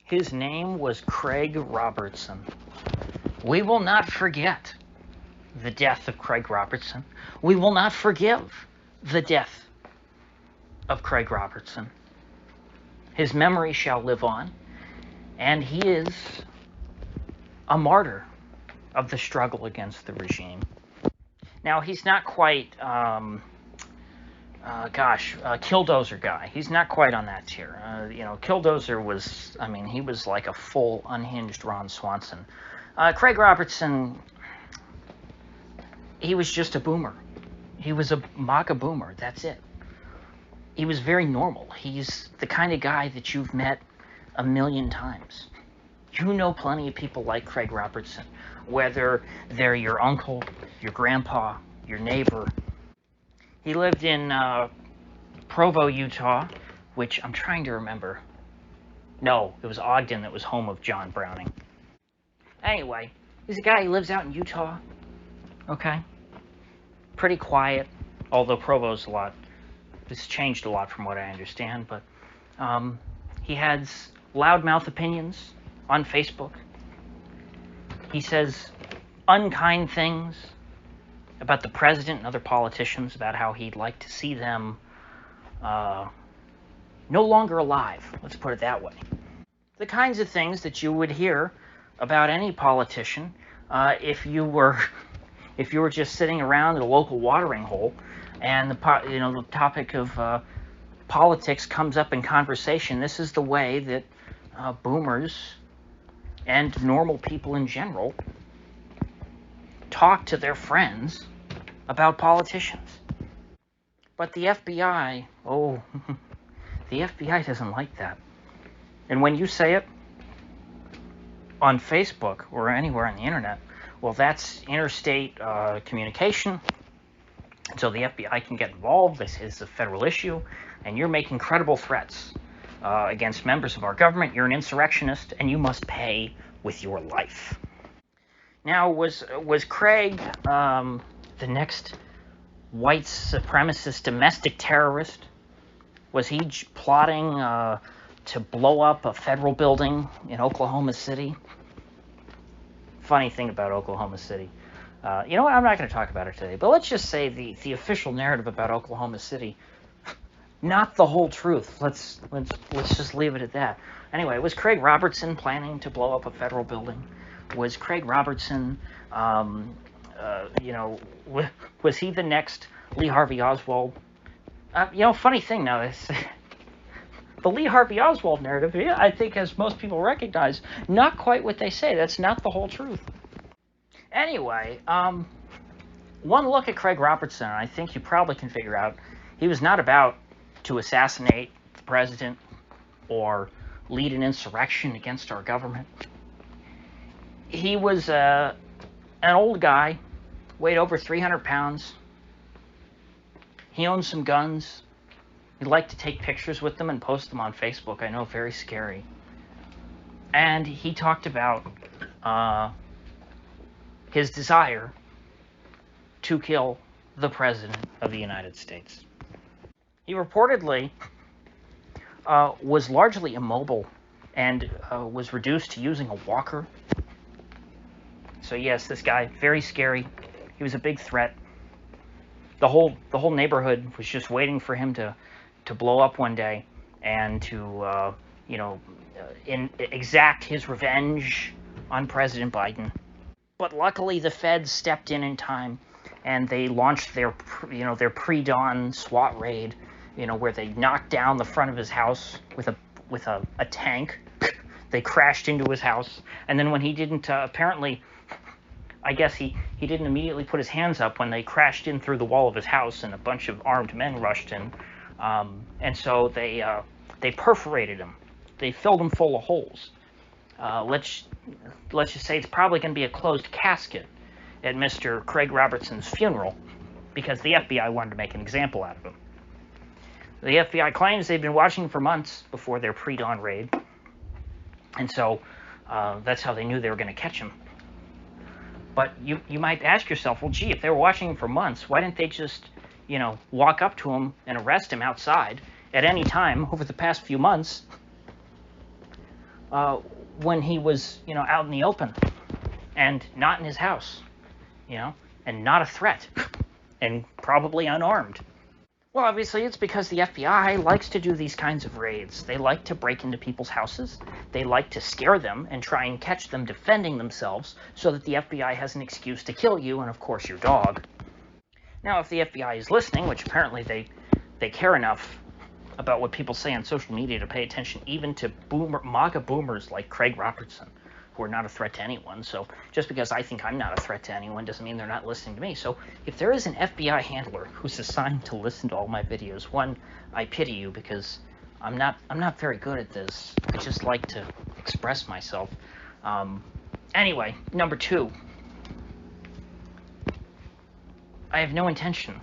His name was Craig Robertson. We will not forget the death of Craig Robertson. We will not forgive the death of Craig Robertson. His memory shall live on, and he is a martyr of the struggle against the regime. Now, he's not quite, Killdozer guy. He's not quite on that tier. Killdozer was, he was like a full, unhinged Ron Swanson. Craig Robertson, he was just a boomer. He was a MAGA boomer. That's it. He was very normal. He's the kind of guy that you've met a million times. You know plenty of people like Craig Robertson, whether they're your uncle, your grandpa, your neighbor. He lived in Provo, Utah, which I'm trying to remember. No, it was Ogden that was home of John Browning. Anyway, he's a guy who lives out in Utah. Okay? Pretty quiet, although Provo's it's changed a lot from what I understand, but he has loudmouth opinions on Facebook. He says unkind things about the president and other politicians, about how he'd like to see them no longer alive. Let's put it that way. The kinds of things that you would hear about any politician if you were just sitting around at a local watering hole, and the topic of politics comes up in conversation. This is the way that boomers and normal people in general talk to their friends about politicians. But the FBI, the FBI doesn't like that. And when you say it on Facebook or anywhere on the internet, well, that's interstate communication. So the FBI can get involved. This is a federal issue, and you're making credible threats against members of our government. You're an insurrectionist, and you must pay with your life. Now, was Craig the next white supremacist domestic terrorist? Was he plotting to blow up a federal building in Oklahoma City? Funny thing about Oklahoma City. You know what? I'm not going to talk about it today, but let's just say the official narrative about Oklahoma City, not the whole truth. Let's just leave it at that. Anyway, was Craig Robertson planning to blow up a federal building? Was Craig Robertson, was he the next Lee Harvey Oswald? Funny thing now, the Lee Harvey Oswald narrative, I think, as most people recognize, not quite what they say. That's not the whole truth. Anyway, one look at Craig Robertson, I think you probably can figure out he was not about to assassinate the president or lead an insurrection against our government. He was an old guy, weighed over 300 pounds. He owned some guns. He liked to take pictures with them and post them on Facebook. I know, very scary. And he talked about his desire to kill the President of the United States. He reportedly was largely immobile and was reduced to using a walker. So yes, this guy, very scary. He was a big threat. The whole neighborhood was just waiting for him to blow up one day and to exact his revenge on President Biden. But luckily, the feds stepped in time, and they launched their pre-dawn SWAT raid, where they knocked down the front of his house with a tank. They crashed into his house, and then when he didn't apparently, I guess he didn't immediately put his hands up when they crashed in through the wall of his house, and a bunch of armed men rushed in, and so they perforated him. They filled him full of holes. Let's just say it's probably going to be a closed casket at Mr. Craig Robertson's funeral, because the FBI wanted to make an example out of him. The FBI claims they've been watching him for months before their pre-dawn raid, and so that's how they knew they were going to catch him. But you might ask yourself, well, gee, if they were watching him for months, why didn't they just, walk up to him and arrest him outside at any time over the past few months? uh, when he was, out in the open and not in his house, and not a threat and probably unarmed. Well, obviously, it's because the FBI likes to do these kinds of raids. They like to break into people's houses. They like to scare them and try and catch them defending themselves so that the FBI has an excuse to kill you and, of course, your dog. Now, if the FBI is listening, which apparently they care enough about what people say on social media to pay attention even to MAGA boomers like Craig Robertson, who are not a threat to anyone. So just because I think I'm not a threat to anyone doesn't mean they're not listening to me. So if there is an FBI handler who's assigned to listen to all my videos, one, I pity you because I'm not very good at this. I just like to express myself. Anyway, number 2. I have no intention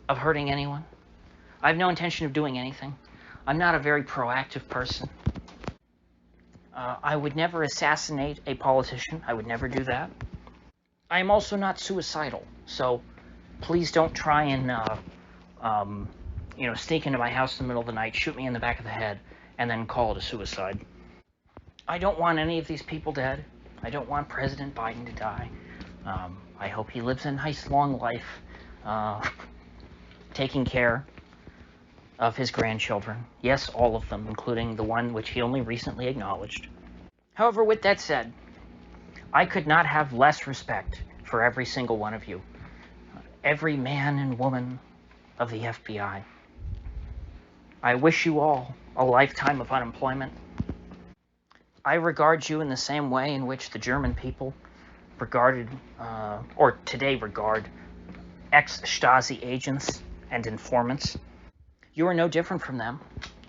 of hurting anyone. I have no intention of doing anything. I'm not a very proactive person. I would never assassinate a politician. I would never do that. I am also not suicidal, so please don't try and, sneak into my house in the middle of the night, shoot me in the back of the head, and then call it a suicide. I don't want any of these people dead. I don't want President Biden to die. I hope he lives a nice, long life, taking care of his grandchildren. Yes, all of them, including the one which he only recently acknowledged. However, with that said, I could not have less respect for every single one of you. Every man and woman of the FBI. I wish you all a lifetime of unemployment. I regard you in the same way in which the German people regarded, or today regard, ex-Stasi agents and informants. You are no different from them.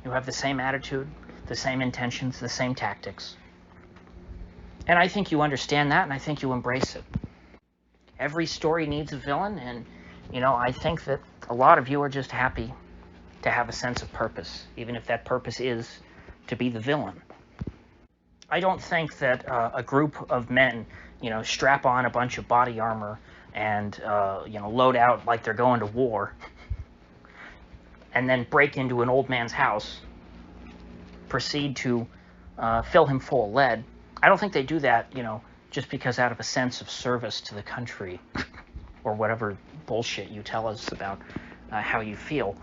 You have the same attitude, the same intentions, the same tactics. And I think you understand that, and I think you embrace it. Every story needs a villain, and, I think that a lot of you are just happy to have a sense of purpose, even if that purpose is to be the villain. I don't think that a group of men, strap on a bunch of body armor and, load out like they're going to war, and then break into an old man's house, proceed to fill him full of lead. I don't think they do that, just because out of a sense of service to the country, or whatever bullshit you tell us about how you feel.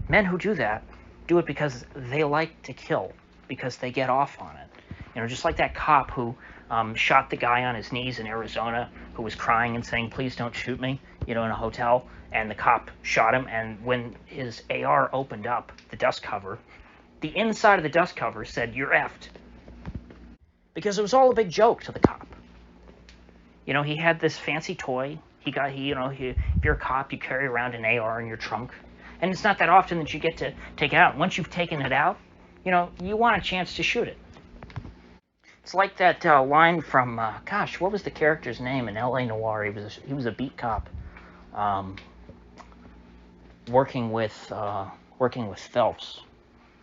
Men who do that do it because they like to kill, because they get off on it. Just like that cop who shot the guy on his knees in Arizona who was crying and saying, "Please don't shoot me," in a hotel, and the cop shot him, and when his AR opened up the dust cover, the inside of the dust cover said, "You're effed." Because it was all a big joke to the cop. He had this fancy toy. If you're a cop, you carry around an AR in your trunk. And it's not that often that you get to take it out. Once you've taken it out, you want a chance to shoot it. It's like that line from, what was the character's name in L.A. Noire? He was a beat cop, working with Phelps.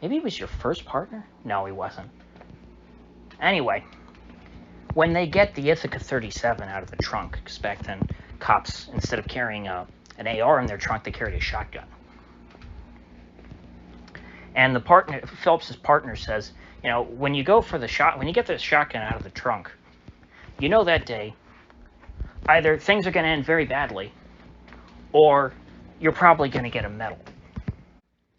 Maybe he was your first partner? No, he wasn't. Anyway, when they get the Ithaca 37 out of the trunk, because back then cops, instead of carrying an AR in their trunk, they carried a shotgun. And Phelps's partner says, when you get the shotgun out of the trunk, that day, either things are going to end very badly, or you're probably going to get a medal.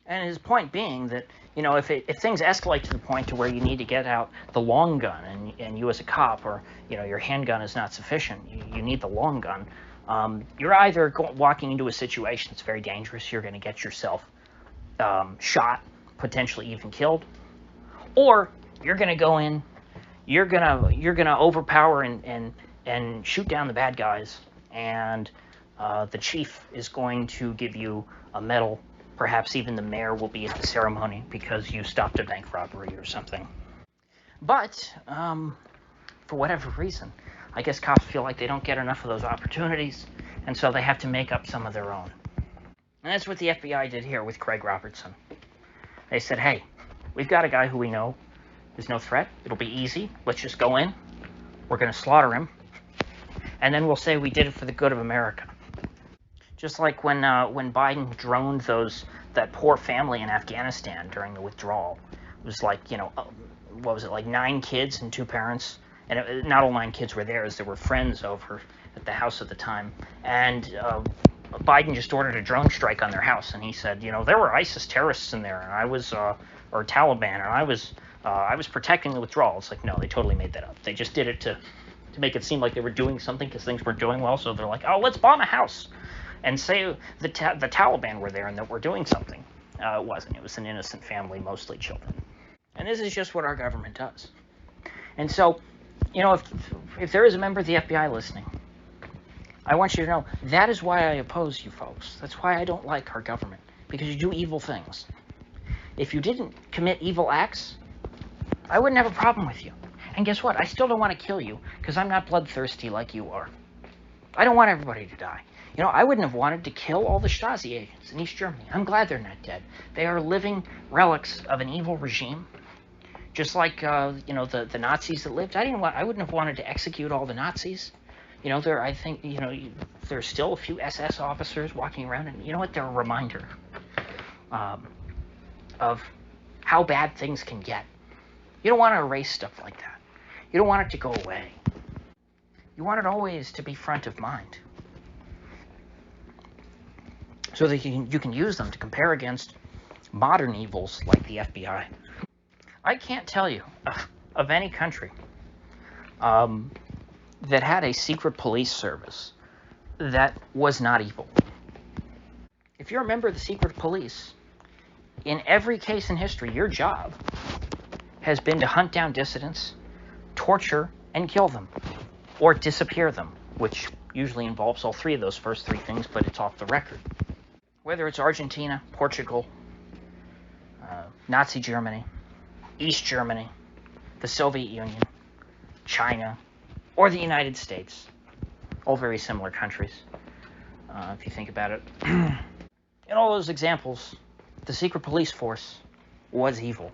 And his point being that, if things escalate to the point to where you need to get out the long gun, and you as a cop, or, your handgun is not sufficient, you need the long gun, you're either walking into a situation that's very dangerous, you're going to get yourself shot, potentially even killed, or you're going to go in, you're going to overpower and shoot down the bad guys, and the chief is going to give you a medal. Perhaps even the mayor will be at the ceremony because you stopped a bank robbery or something. But, for whatever reason, I guess cops feel like they don't get enough of those opportunities, and so they have to make up some of their own. And that's what the FBI did here with Craig Robertson. They said, hey, we've got a guy who we know is no threat. It'll be easy. Let's just go in. We're going to slaughter him. And then we'll say we did it for the good of America. Just like when Biden droned that poor family in Afghanistan during the withdrawal. It was like, what was it, like 9 kids and 2 parents? And not all 9 kids were there, as there were friends over at the house at the time. And Biden just ordered a drone strike on their house, and he said, there were ISIS terrorists in there, and I was, or Taliban, and I was protecting the withdrawal. It's like, no, they totally made that up. They just did it to make it seem like they were doing something because things weren't doing well. So they're like, oh, let's bomb a house and say the Taliban were there and that we're doing something. It wasn't. It was an innocent family, mostly children. And this is just what our government does. And so, if there is a member of the FBI listening, I want you to know that is why I oppose you folks. That's why I don't like our government, because you do evil things. If you didn't commit evil acts, I wouldn't have a problem with you. And guess what? I still don't want to kill you, because I'm not bloodthirsty like you are. I don't want everybody to die. I wouldn't have wanted to kill all the Stasi agents in East Germany. I'm glad they're not dead. They are living relics of an evil regime. Just like, the Nazis that lived. I wouldn't have wanted to execute all the Nazis. I think, there's still a few SS officers walking around, and you know what? They're a reminder of how bad things can get. You don't want to erase stuff like that. You don't want it to go away. You want it always to be front of mind, so that you can use them to compare against modern evils like the FBI. I can't tell you of any country that had a secret police service that was not evil. If you're a member of the secret police, in every case in history, your job has been to hunt down dissidents, torture, and kill them, or disappear them, which usually involves all 3 of those first 3 things, but it's off the record. Whether it's Argentina, Portugal, Nazi Germany, East Germany, the Soviet Union, China, or the United States. All very similar countries, if you think about it. In all those examples, the secret police force was evil.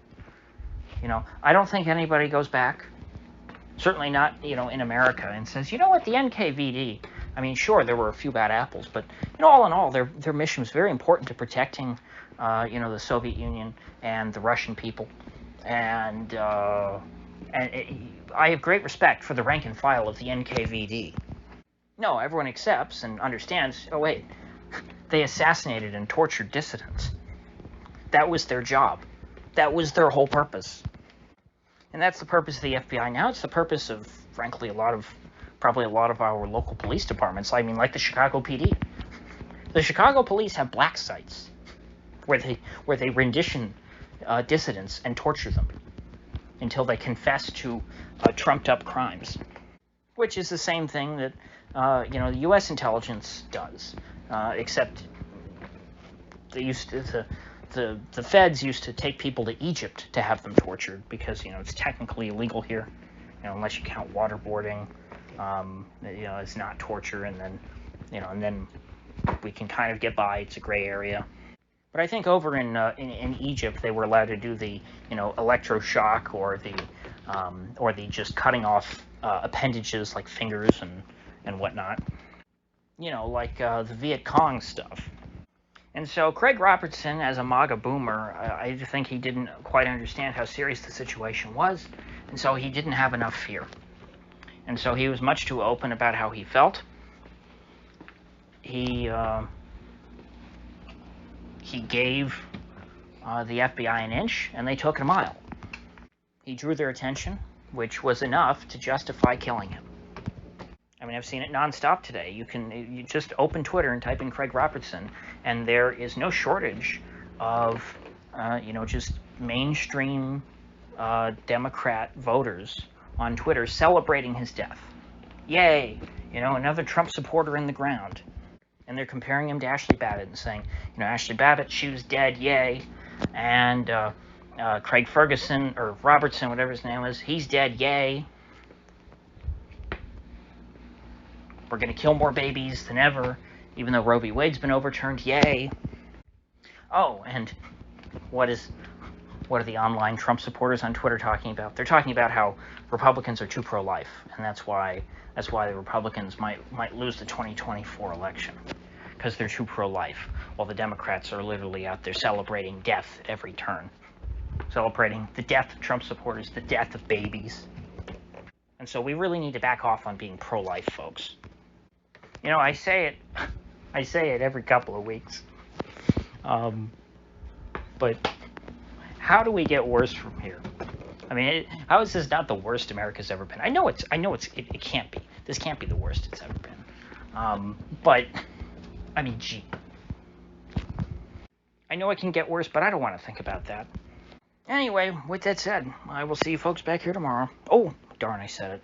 I don't think anybody goes back, certainly not, in America, and says, you know what, the NKVD, I mean, sure, there were a few bad apples, but, all in all, their mission was very important to protecting, the Soviet Union and the Russian people. And I have great respect for the rank and file of the NKVD. No, everyone accepts and understands, oh wait, they assassinated and tortured dissidents. That was their job. That was their whole purpose. And that's the purpose of the FBI now. It's the purpose of, frankly, probably a lot of our local police departments. I mean, like the Chicago PD. The Chicago police have black sites where they rendition dissidents and torture them until they confess to trumped-up crimes, which is the same thing that the U.S. intelligence does, except they used to, the feds used to take people to Egypt to have them tortured because it's technically illegal here, unless you count waterboarding. It's not torture, and then we can kind of get by. It's a gray area. But I think over in Egypt they were allowed to do the electroshock or the just cutting off appendages like fingers and whatnot, like the Viet Cong stuff. And so Craig Robertson, as a MAGA boomer, I think he didn't quite understand how serious the situation was, and so he didn't have enough fear. And so he was much too open about how he felt. He gave the FBI an inch, and they took a mile. He drew their attention, which was enough to justify killing him. I mean, I've seen it nonstop today. You just open Twitter and type in Craig Robertson, and there is no shortage of, just mainstream Democrat voters on Twitter celebrating his death. Yay! Another Trump supporter in the ground. And they're comparing him to Ashley Babbitt and saying, Ashley Babbitt, she was dead, yay. And Craig Ferguson, or Robertson, whatever his name is, he's dead, yay. We're going to kill more babies than ever, even though Roe v. Wade's been overturned, yay. Oh, and what are the online Trump supporters on Twitter talking about? They're talking about how Republicans are too pro-life, and that's why the Republicans might lose the 2024 election, because they're too pro-life, while the Democrats are literally out there celebrating death at every turn. celebrating the death of Trump supporters, the death of babies. And so we really need to back off on being pro-life, folks. You know, I say it every couple of weeks. But how do we get worse from here? I mean, how is this not the worst America's ever been? I know it can't be. This can't be the worst it's ever been. But, I mean, gee. I know it can get worse, but I don't want to think about that. Anyway, with that said, I will see you folks back here tomorrow. Oh, darn, I said it.